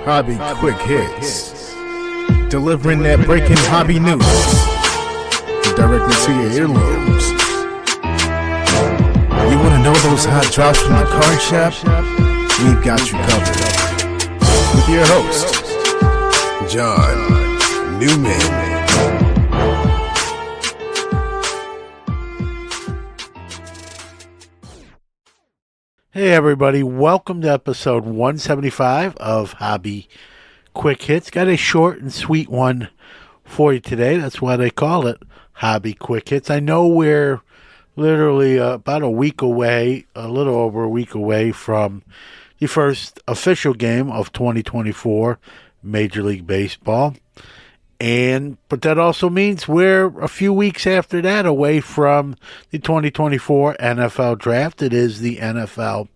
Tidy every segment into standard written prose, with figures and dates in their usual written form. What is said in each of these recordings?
Hobby Quick Hits. Delivering that breaking hobby news directly to your earlobes. You want to know those hot drops from the card shop? We've got you covered. With your host, John Newman. Hey everybody, welcome to episode 175 of Hobby Quick Hits. Got a short and sweet one for you today. That's why they call it Hobby Quick Hits. I know we're literally about a week away, a little over a week away from the first official game of 2024 Major League Baseball. But that also means we're a few weeks after that away from the 2024 NFL Draft. It is the NFL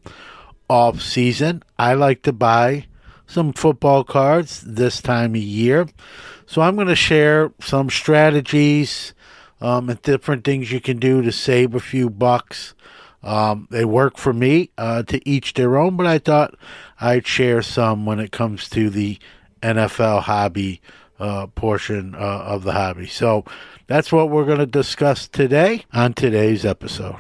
off season. I like to buy some football cards this time of year. So I'm going to share some strategies and different things you can do to save a few bucks. They work for me, to each their own, but I thought I'd share some when it comes to the NFL hobby portion of the hobby. So that's what we're going to discuss today on today's episode.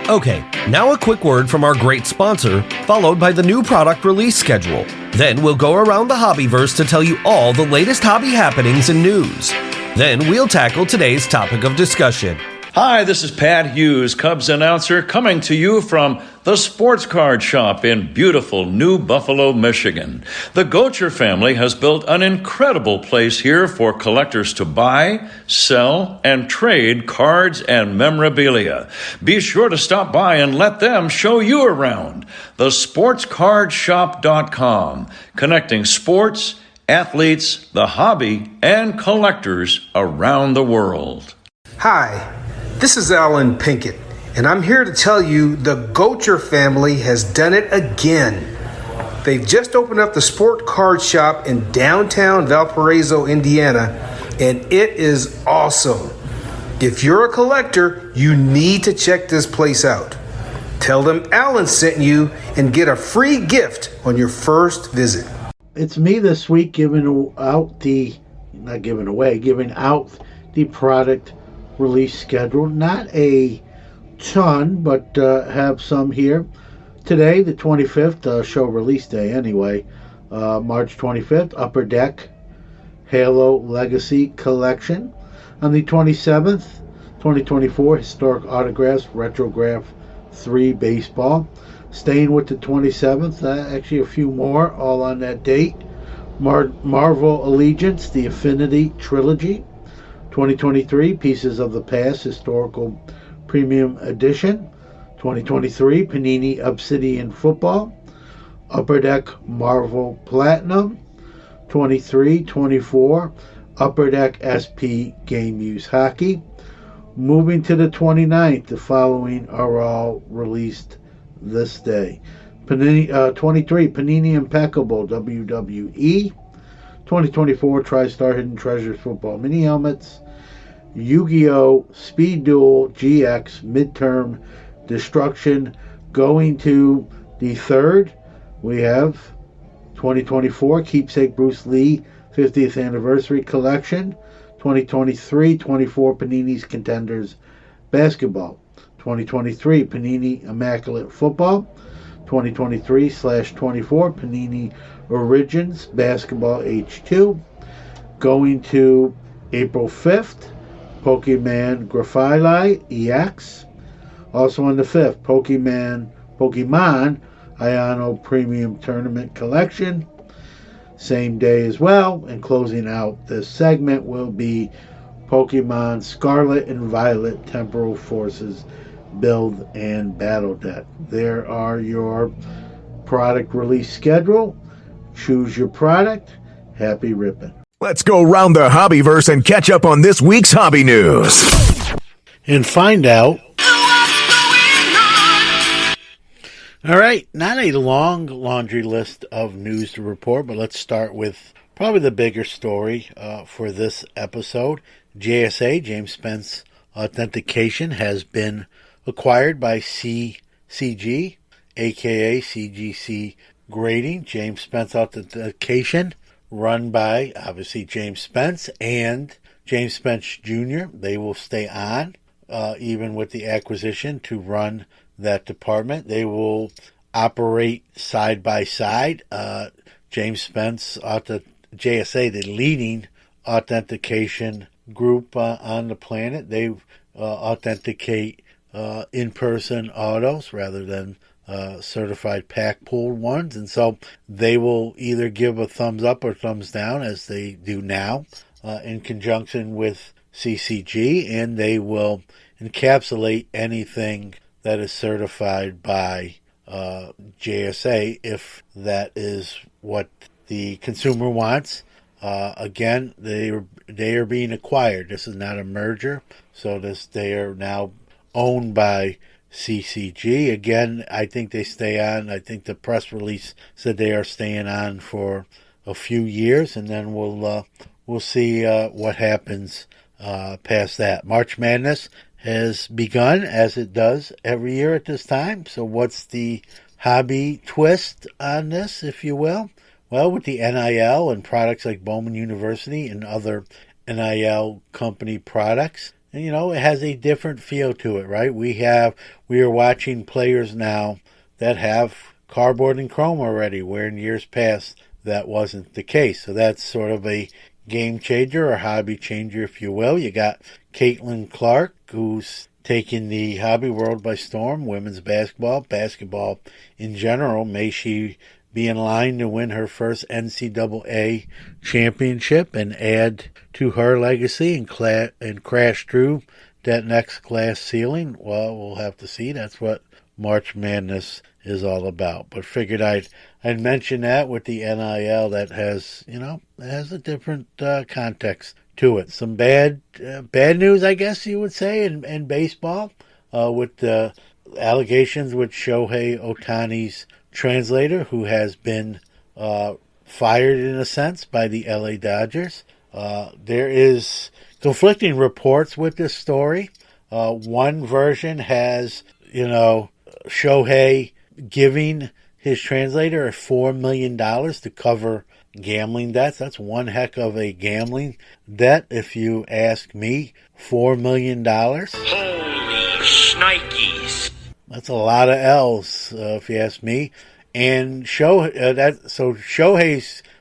Okay, now a quick word from our great sponsor, followed by the new product release schedule. Then we'll go around the Hobbyverse to tell you all the latest hobby happenings and news. Then we'll tackle today's topic of discussion. Hi, this is Pat Hughes, Cubs announcer, coming to you from the Sports Card Shop in beautiful New Buffalo, Michigan. The Gocher family has built an incredible place here for collectors to buy, sell, and trade cards and memorabilia. Be sure to stop by and let them show you around. TheSportsCardShop.com, connecting sports, athletes, the hobby, and collectors around the world. Hi. This is Alan Pinkett, and I'm here to tell you the Gocher family has done it again. They've just opened up the Sport Card Shop in downtown Valparaiso, Indiana, and it is awesome. If you're a collector, you need to check this place out. Tell them Alan sent you and get a free gift on your first visit. It's me this week giving out the product release schedule. Not a ton, but have some here. Today, the 25th, show release day anyway, March 25th, Upper Deck Halo Legacy Collection. On the 27th, 2024, Historic Autographs Retrograph 3 Baseball. Staying with the 27th, actually a few more, all on that date. Marvel Allegiance, the Affinity Trilogy. 2023, Pieces of the Past, Historical Premium Edition. 2023, Panini Obsidian Football. Upper Deck Marvel Platinum. 23-24, Upper Deck SP Game Use Hockey. Moving to the 29th, the following are all released this day. 23, Panini Impeccable WWE. 2024 TriStar Hidden Treasures Football Mini Helmets. Yu-Gi-Oh! Speed Duel GX Midterm Destruction. Going to the 3rd, we have 2024 Keepsake Bruce Lee 50th Anniversary Collection. 2023-24 Panini's Contenders Basketball. 2023 Panini Immaculate Football. 2023/24 Panini Origins Basketball H2. Going to April 5th, Pokemon Graphite EX. Also on the 5th, Pokemon Iono Premium Tournament Collection. Same day as well. And closing out this segment will be Pokemon Scarlet and Violet Temporal Forces Build and Battle Deck. There are your product release schedule. Choose your product. Happy ripping. Let's go round the Hobbyverse and catch up on this week's hobby news. And find out. All right, not a long laundry list of news to report, but let's start with probably the bigger story for this episode. JSA, James Spence Authentication, has been acquired by CCG, aka CGC grading, James Spence Authentication, run by, obviously, James Spence and James Spence Jr. They will stay on, even with the acquisition, to run that department. They will operate side by side. James Spence, JSA, the leading authentication group on the planet. They authenticate in-person autos rather than certified pack pooled ones, and so they will either give a thumbs up or thumbs down, as they do now, in conjunction with CCG, and they will encapsulate anything that is certified by JSA if that is what the consumer wants. Again, they are being acquired. This is not a merger, so they are now owned by CCG. Again, I think they stay on. I think the press release said they are staying on for a few years, and then we'll see what happens past that. March Madness has begun, as it does every year at this time. So what's the hobby twist on this, if you will? Well, with the NIL and products like Bowman University and other NIL company products, and, it has a different feel to it, right? We are watching players now that have cardboard and chrome already, where in years past that wasn't the case. So that's sort of a game changer or hobby changer, if you will. You got Caitlin Clark, who's taking the hobby world by storm, women's basketball in general. May she be in line to win her first NCAA championship and add to her legacy and crash through that next glass ceiling. Well, we'll have to see. That's what March Madness is all about. But figured I'd mention that with the NIL that has, a different context to it. Some bad news, I guess you would say, in baseball, with the allegations with Shohei Ohtani's translator, who has been fired in a sense by the LA Dodgers. There is conflicting reports with this story. One version has, Shohei giving his translator $4 million to cover gambling debts. That's one heck of a gambling debt, if you ask me. $4 million. Holy shnikes. That's a lot of L's, if you ask me. And Shohei's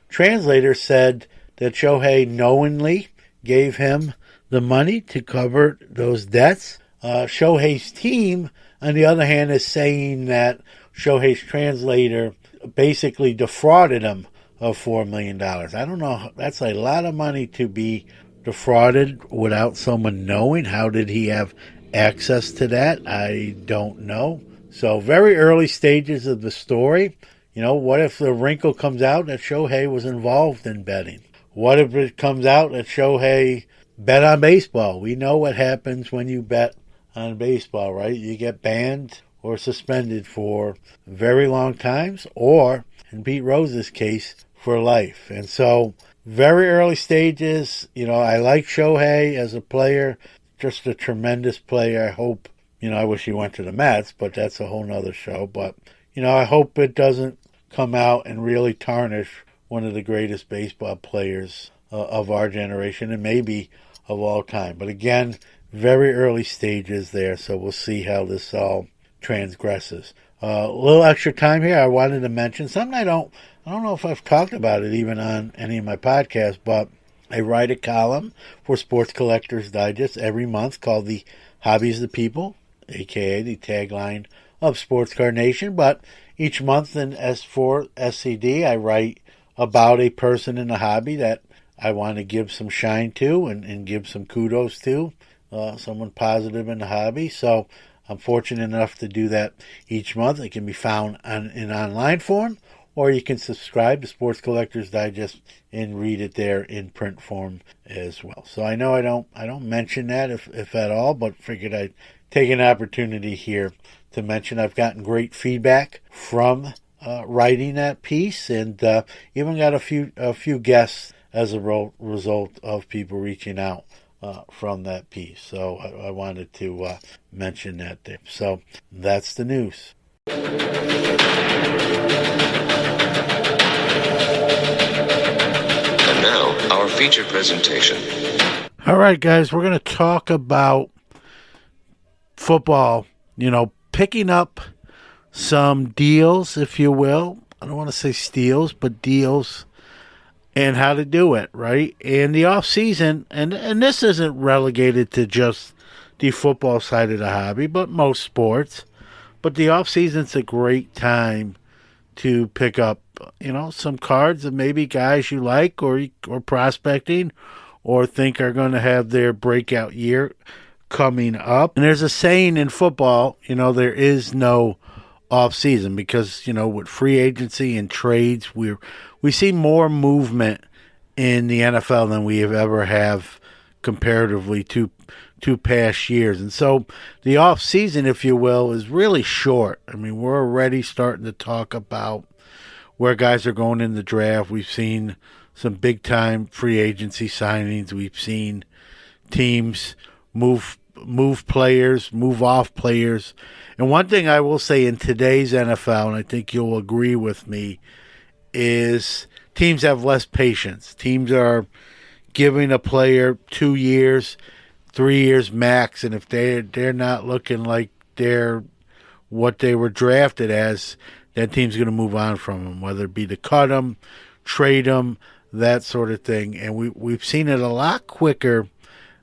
translator said that Shohei knowingly gave him the money to cover those debts. Shohei's team, on the other hand, is saying that Shohei's translator basically defrauded him of $4 million. I don't know. That's a lot of money to be defrauded without someone knowing. How did he have access to that? I don't know. So very early stages of the story. What if the wrinkle comes out that Shohei was involved in betting? What if it comes out that Shohei bet on baseball? We know what happens when you bet on baseball, right? You get banned or suspended for very long times, or, in Pete Rose's case, for life. And so, very early stages, I like Shohei as a player, just a tremendous player. I hope, I wish he went to the Mets, but that's a whole nother show. But, I hope it doesn't come out and really tarnish one of the greatest baseball players of our generation and maybe of all time. But again, very early stages there, so we'll see how this all transgresses. A little extra time here. I wanted to mention something I don't know if I've talked about it even on any of my podcasts, but I write a column for Sports Collectors Digest every month called The Hobbies of the People, aka the tagline of Sports Card Nation. But each month in S4 SCD, I write about a person in the hobby that I want to give some shine to and give some kudos to, someone positive in the hobby. So I'm fortunate enough to do that each month. It can be found in online form, or you can subscribe to Sports Collectors Digest and read it there in print form as well. So I know I don't mention that if at all, but figured I'd take an opportunity here to mention I've gotten great feedback from writing that piece, and even got a few guests as a result of people reaching out from that piece. So I wanted to mention that there. So that's the news. our feature presentation. All right, guys, we're going to talk about football, picking up some deals, if you will. I don't want to say steals, but deals, and how to do it, right? And the off season, and this isn't relegated to just the football side of the hobby, but most sports. But the off season's a great time to pick up, some cards that maybe guys you like or prospecting or think are going to have their breakout year coming up. And there's a saying in football, there is no off season because, with free agency and trades, we see more movement in the NFL than we have comparatively to past years. And so the off season, if you will, is really short. I mean, we're already starting to talk about where guys are going in the draft. We've seen some big time free agency signings. We've seen teams move players, move off players. And one thing I will say in today's NFL, and I think you'll agree with me, is teams have less patience. Teams are giving a player 2 years, 3 years max, and if they're not looking like they're what they were drafted as, that team's going to move on from them, whether it be to cut them, trade them, that sort of thing. And we've seen it a lot quicker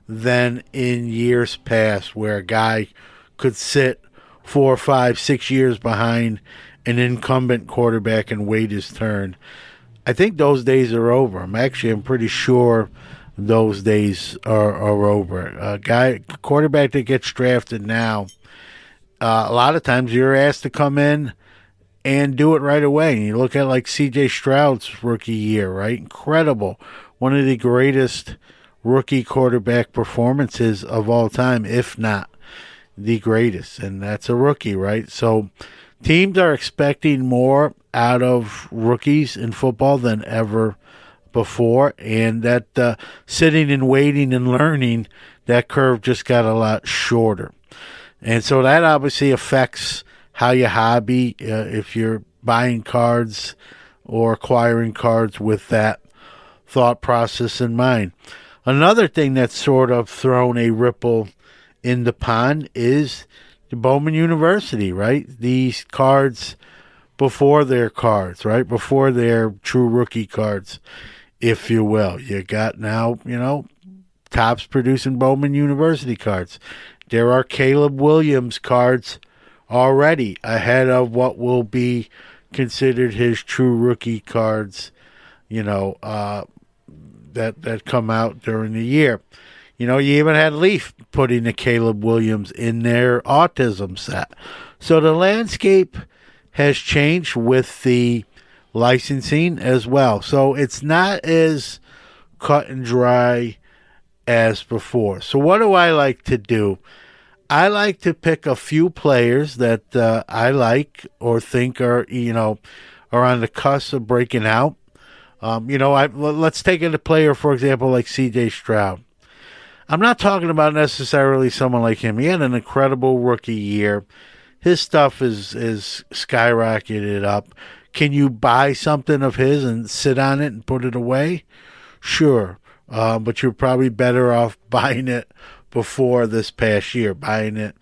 than in years past, where a guy could sit 4, 5, 6 years behind an incumbent quarterback and wait his turn. I think those days are over. I'm pretty sure those days are over. A quarterback that gets drafted now, a lot of times you're asked to come in and do it right away. And you look at like C.J. Stroud's rookie year, right? Incredible. One of the greatest rookie quarterback performances of all time, if not the greatest. And that's a rookie, right? So teams are expecting more out of rookies in football than ever before. And that sitting and waiting and learning, that curve just got a lot shorter. And so that obviously affects how you hobby, if you're buying cards or acquiring cards with that thought process in mind. Another thing that's sort of thrown a ripple in the pond is the Bowman University, right? These cards before their cards, right? Before their true rookie cards, if you will. You got now, Topps producing Bowman University cards. There are Caleb Williams cards already ahead of what will be considered his true rookie cards, that come out during the year. You even had Leaf putting the Caleb Williams in their autism set. So the landscape has changed with the licensing as well. So it's not as cut and dry as before. So what do I like to do? I like to pick a few players that I like or think are on the cusp of breaking out. Let's take a player, for example, like C.J. Stroud. I'm not talking about necessarily someone like him. He had an incredible rookie year. His stuff is skyrocketed up. Can you buy something of his and sit on it and put it away? Sure. But you're probably better off buying it before this past year, buying it,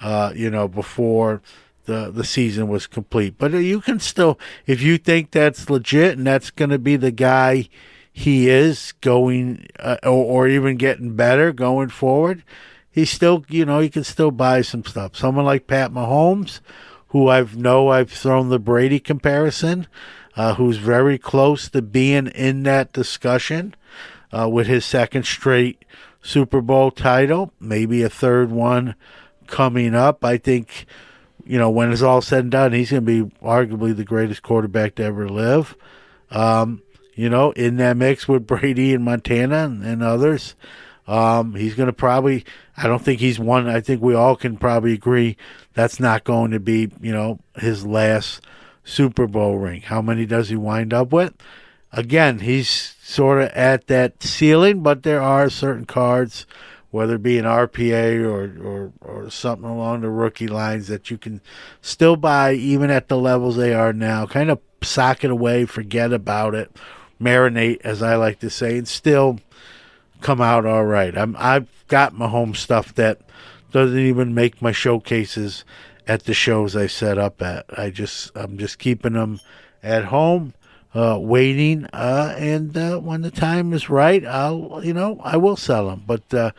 before the season was complete. But you can still, if you think that's legit and that's going to be the guy he is going, or even getting better going forward, he's still, you can still buy some stuff. Someone like Pat Mahomes, who I've thrown the Brady comparison, who's very close to being in that discussion with his second straight Super Bowl title, maybe a third one coming up. I think, when it's all said and done, he's going to be arguably the greatest quarterback to ever live. In that mix with Brady and Montana and others. He's going to probably, I don't think he's one, I think we all can probably agree that's not going to be, his last Super Bowl ring. How many does he wind up with? Again, he's sort of at that ceiling, but there are certain cards, whether it be an RPA or something along the rookie lines, that you can still buy even at the levels they are now. Kind of sock it away, forget about it. marinate, as I like to say, and still come out all right. I've got my home stuff that doesn't even make my showcases at the shows I set up at. I'm just keeping them at home, waiting, and when the time is right, I will sell them. But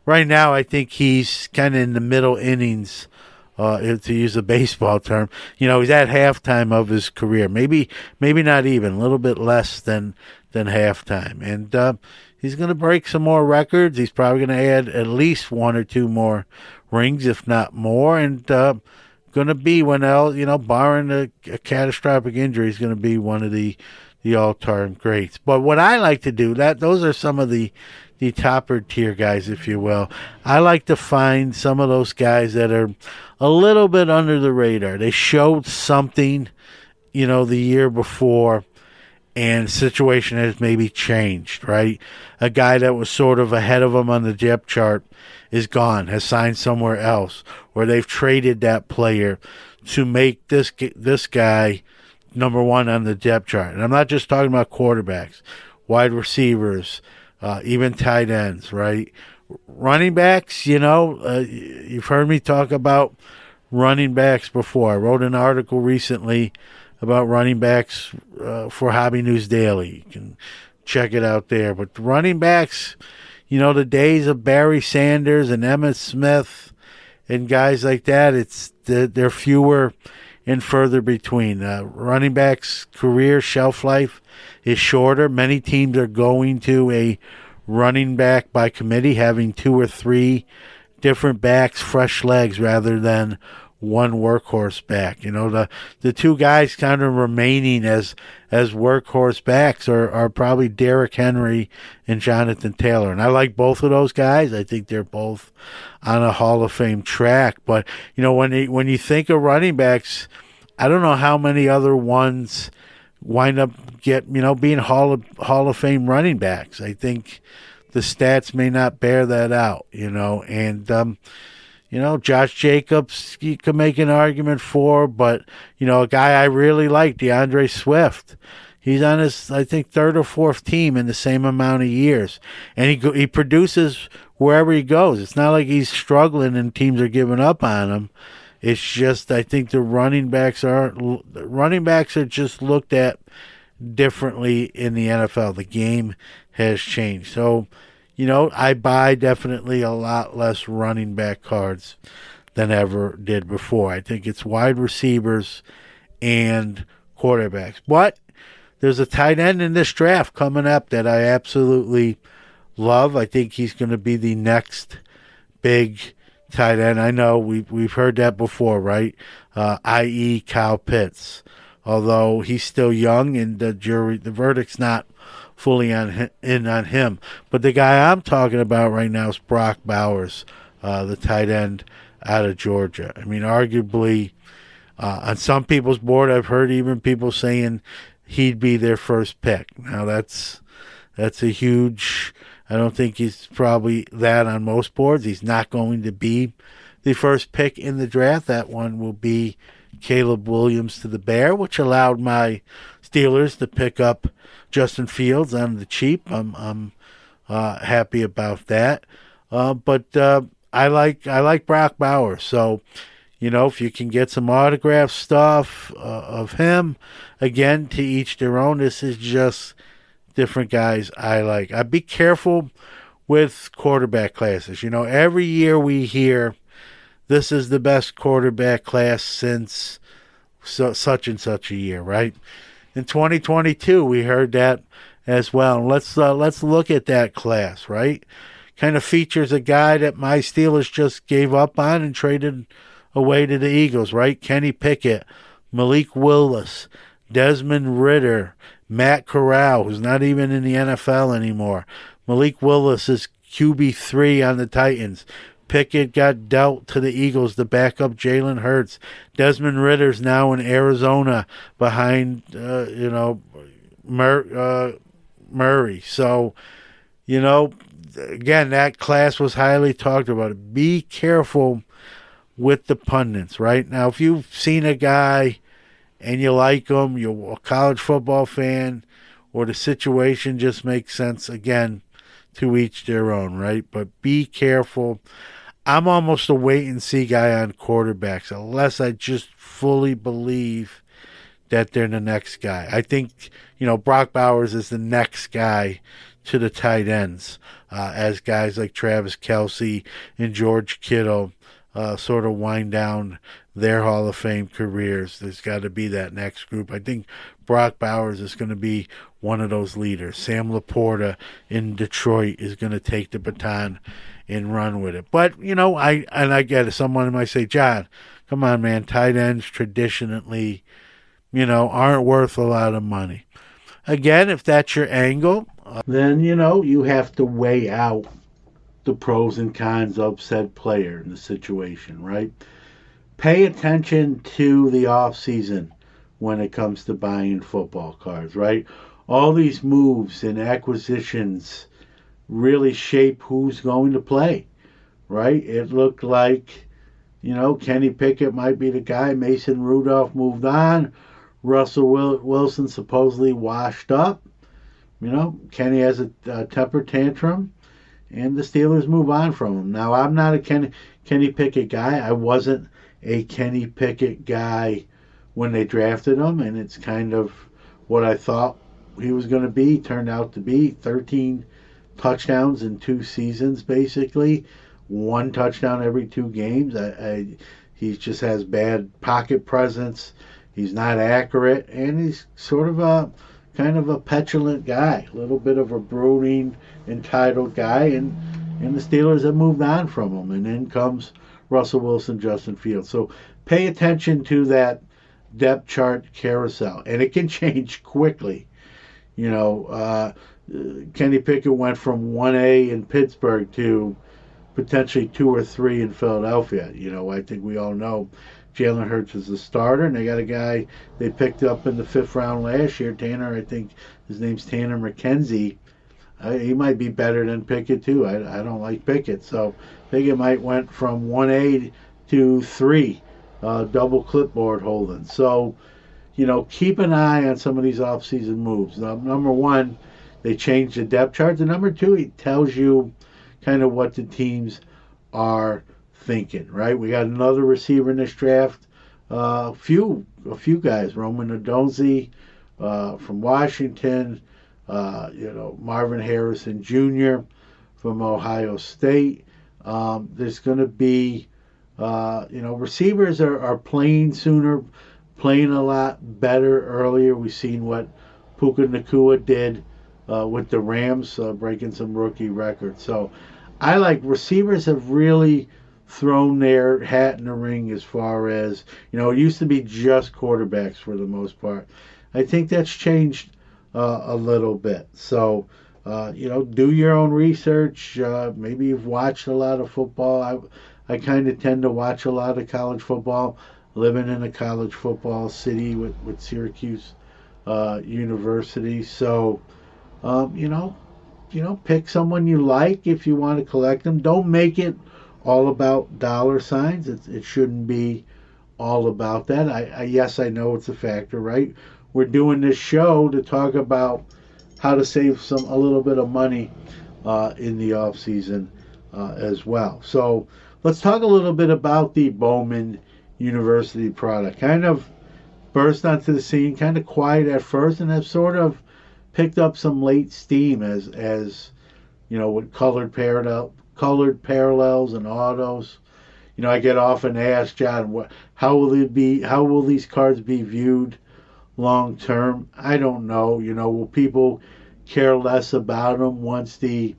right now, I think he's kind of in the middle innings, to use a baseball term. He's at halftime of his career. Maybe not even, a little bit less than halftime. And he's going to break some more records. He's probably going to add at least one or two more rings, if not more. And going to be barring a catastrophic injury, he's going to be one of the all-time greats. But what I like to do, those are some of the topper tier guys, if you will. I like to find some of those guys that are a little bit under the radar. They showed something, the year before, and the situation has maybe changed, right? A guy that was sort of ahead of him on the depth chart is gone, has signed somewhere else, or they've traded that player to make this guy number one on the depth chart. And I'm not just talking about quarterbacks, wide receivers, even tight ends, right? Running backs, you've heard me talk about running backs before. I wrote an article recently about running backs for Hobby News Daily. You can check it out there. But the running backs, the days of Barry Sanders and Emmitt Smith and guys like that, they're fewer and further between. Running backs' career shelf life is shorter. Many teams are going to a running back by committee, having 2 or 3 different backs, fresh legs, rather than one workhorse back. The two guys kind of remaining as workhorse backs are probably Derrick Henry and Jonathan Taylor. And I like both of those guys. I think they're both on a Hall of Fame track. But, when you think of running backs, I don't know how many other ones wind up being Hall of Fame running backs. I think the stats may not bear that out, and Josh Jacobs, you can make an argument for, but, a guy I really like, DeAndre Swift, he's on his, I think, 3rd or 4th team in the same amount of years, and he produces wherever he goes. It's not like he's struggling and teams are giving up on him. It's just, I think the running backs are just looked at differently in the NFL. The game has changed. So, I buy definitely a lot less running back cards than ever did before. I think it's wide receivers and quarterbacks. But there's a tight end in this draft coming up that I absolutely love. I think he's going to be the next big tight end. I know we've heard that before, right? I.e. Kyle Pitts. Although he's still young and the verdict's not fully in on him. But the guy I'm talking about right now is Brock Bowers, the tight end out of Georgia. I mean, arguably, on some people's board, I've heard even people saying he'd be their first pick. Now, that's a huge... I don't think he's probably that on most boards. He's not going to be the first pick in the draft. That one will be Caleb Williams to the Bear, which allowed my Steelers to pick up Justin Fields on the cheap. I'm happy about that. But I like Brock Bowers. So, if you can get some autograph stuff of him, again, to each their own. This is just different guys I like. I'd be careful with quarterback classes. Every year we hear this is the best quarterback class since such and such a year, right? In 2022, we heard that as well. And let's look at that class, right? Kind of features a guy that my Steelers just gave up on and traded away to the Eagles, right? Kenny Pickett, Malik Willis, Desmond Ridder, Matt Corral, who's not even in the NFL anymore. Malik Willis is QB3 on the Titans. Pickett got dealt to the Eagles to back up Jalen Hurts. Desmond Ridder's now in Arizona behind, Murray. So, again, that class was highly talked about. Be careful with the pundits, right? Now, if you've seen a guy and you like him, you're a college football fan, or the situation just makes sense. Again, to each their own, right? But be careful. I'm almost a wait-and-see guy on quarterbacks unless I just fully believe that they're the next guy. I think, Brock Bowers is the next guy to the tight ends, as guys like Travis Kelce and George Kittle sort of wind down their Hall of Fame careers. There's got to be that next group. I think Brock Bowers is going to be one of those leaders. Sam Laporta in Detroit is going to take the baton and run with it. But, I get it. Someone might say, John, come on, man, tight ends traditionally, aren't worth a lot of money. Again, if that's your angle, then, you have to weigh out the pros and cons of said player in the situation, right? Pay attention to the off season when it comes to buying football cards, right? All these moves and acquisitions really shape who's going to play, right? It looked like, Kenny Pickett might be the guy. Mason Rudolph moved on. Russell Wilson supposedly washed up. Kenny has a temper tantrum, and the Steelers move on from him. Now, I'm not a Kenny Pickett guy. I wasn't a Kenny Pickett guy when they drafted him, and it's kind of what I thought he was going to be. Turned out to be 13 touchdowns in 2 seasons, basically. 1 touchdown every 2 games. He just has bad pocket presence. He's not accurate, and he's sort of a kind of a petulant guy, a little bit of a brooding, entitled guy, and the Steelers have moved on from him. And in comes Russell Wilson, Justin Fields. So pay attention to that depth chart carousel, and it can change quickly. Kenny Pickett went from 1A in Pittsburgh to potentially 2 or 3 in Philadelphia. I think we all know Jalen Hurts is the starter, and they got a guy they picked up in the 5th round last year, Tanner, I think his name's Tanner McKenzie. He might be better than Pickett, too. I don't like Pickett. So Pickett might went from 1A to 3, double clipboard holding. So, keep an eye on some of these offseason moves. Now, number 1, they changed the depth chart. And number 2, it tells you kind of what the teams are thinking, right? We got another receiver in this draft. A few guys. Roman Odunze from Washington. Marvin Harrison Jr. from Ohio State. There's going to be, receivers are playing sooner, playing a lot better earlier. We've seen what Puka Nacua did with the Rams, breaking some rookie records. So I like receivers have really thrown their hat in the ring as far as, it used to be just quarterbacks for the most part. I think that's changed a little bit. So, do your own research. Maybe you've watched a lot of football. I kind of tend to watch a lot of college football, living in a college football city with Syracuse University. So, pick someone you like if you want to collect them. Don't make it all about dollar signs. It shouldn't be all about that. Yes, I know it's a factor, right? We're doing this show to talk about how to save a little bit of money in the off season as well. So let's talk a little bit about the Bowman University product. Kind of burst onto the scene, kind of quiet at first, and have sort of picked up some late steam as with colored parallels and autos. I get often asked, John, how will these cards be viewed long term? I don't know. Will people care less about them once the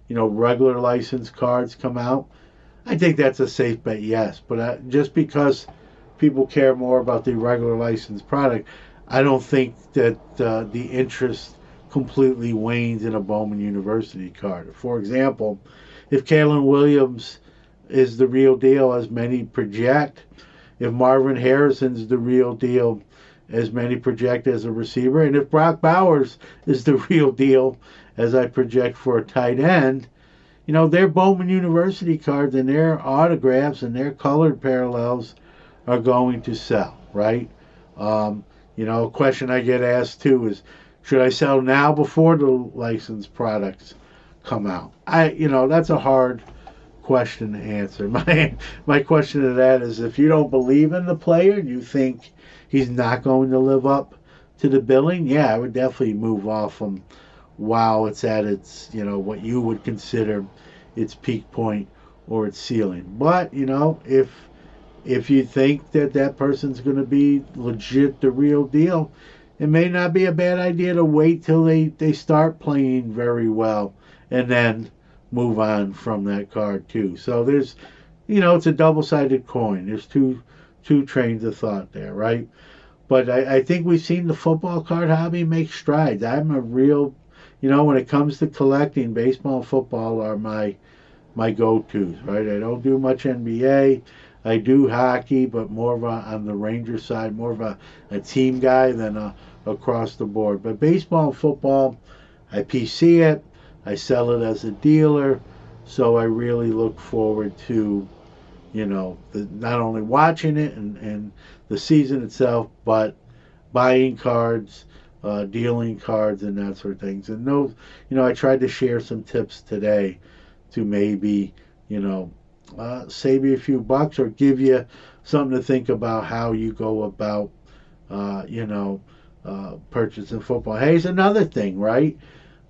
regular license cards come out? I think that's a safe bet, yes. But just because people care more about the regular license product, I don't think that the interest completely wanes in a Bowman University card. For example, if Kalen Williams is the real deal, as many project, if Marvin Harrison's the real deal, as many project as a receiver, and if Brock Bowers is the real deal, as I project for a tight end, their Bowman University cards and their autographs and their colored parallels are going to sell, right? A question I get asked too is, Should I sell now before the licensed products come out? That's a hard question to answer. My question to that is, if you don't believe in the player and you think he's not going to live up to the billing, yeah, I would definitely move off him while it's at its, what you would consider its peak point or its ceiling. But, if you think that person's going to be legit the real deal, it may not be a bad idea to wait till they start playing very well and then move on from that card too. So there's, it's a double-sided coin. There's two trains of thought there, right? But I think we've seen the football card hobby make strides. I'm a real, when it comes to collecting, baseball and football are my go-tos, right? I don't do much NBA. I do hockey, but more of on the Ranger side, more of a team guy than across the board. But baseball and football, I PC it, I sell it as a dealer, so I really look forward to, not only watching it and the season itself, but buying cards, dealing cards, and that sort of things. And I tried to share some tips today to maybe, save you a few bucks or give you something to think about how you go about, purchasing football. Hey, here's another thing, right?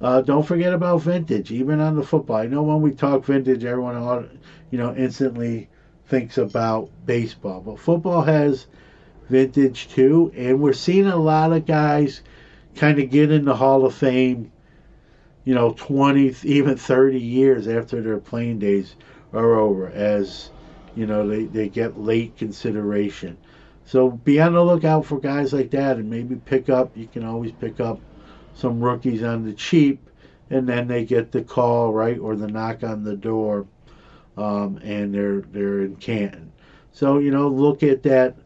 Don't forget about vintage, even on the football. I know when we talk vintage, everyone, instantly thinks about baseball, but football has vintage too, and we're seeing a lot of guys kind of get in the Hall of Fame, 20, even 30 years after their playing days are over, as they get late consideration. So be on the lookout for guys like that, and maybe you can always pick up some rookies on the cheap, and then they get the call, right, or the knock on the door, and they're in Canton. So look at that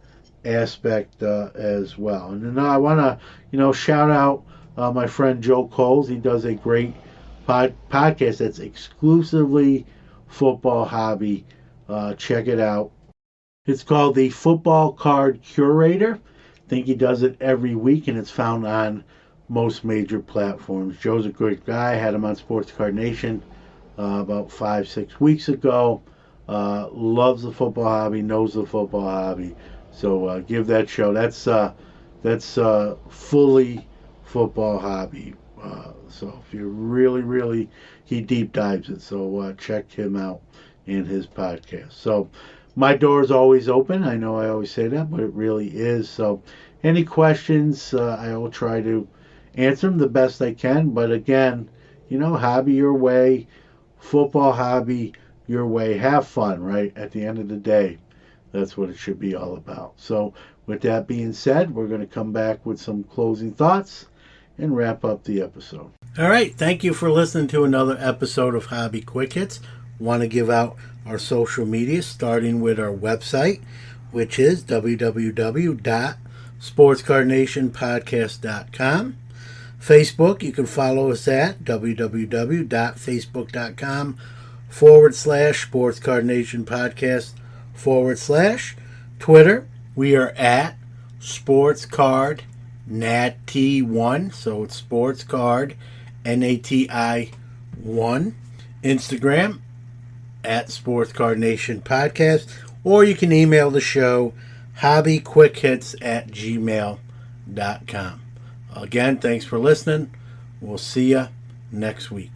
aspect as well. And then I want to shout out my friend Joe Coles. He does a great podcast that's exclusively football hobby. Check it out. It's called the Football Card Curator. I think he does it every week, and it's found on most major platforms. Joe's a great guy. I had him on Sports Card Nation about 5-6 weeks ago. Loves the football hobby, knows the football hobby. So give that show. That's fully football hobby. So if you really, he deep dives it. So check him out and his podcast. So my door is always open. I know I always say that, but it really is. So any questions, I will try to answer them the best I can. But again, hobby your way, football hobby your way. Have fun, right? At the end of the day, that's what it should be all about. So with that being said, we're going to come back with some closing thoughts and wrap up the episode. All right. Thank you for listening to another episode of Hobby Quick Hits. Want to give out our social media, starting with our website, which is www.sportscardnationpodcast.com. Facebook, you can follow us at www.facebook.com/sportscardnationpodcast/ Twitter, we are at SportsCardNati1, so it's SportsCard NATI1. Instagram at SportsCardNationPodcast, or you can email the show hobbyquickhits@gmail.com. Again, thanks for listening. We'll see you next week.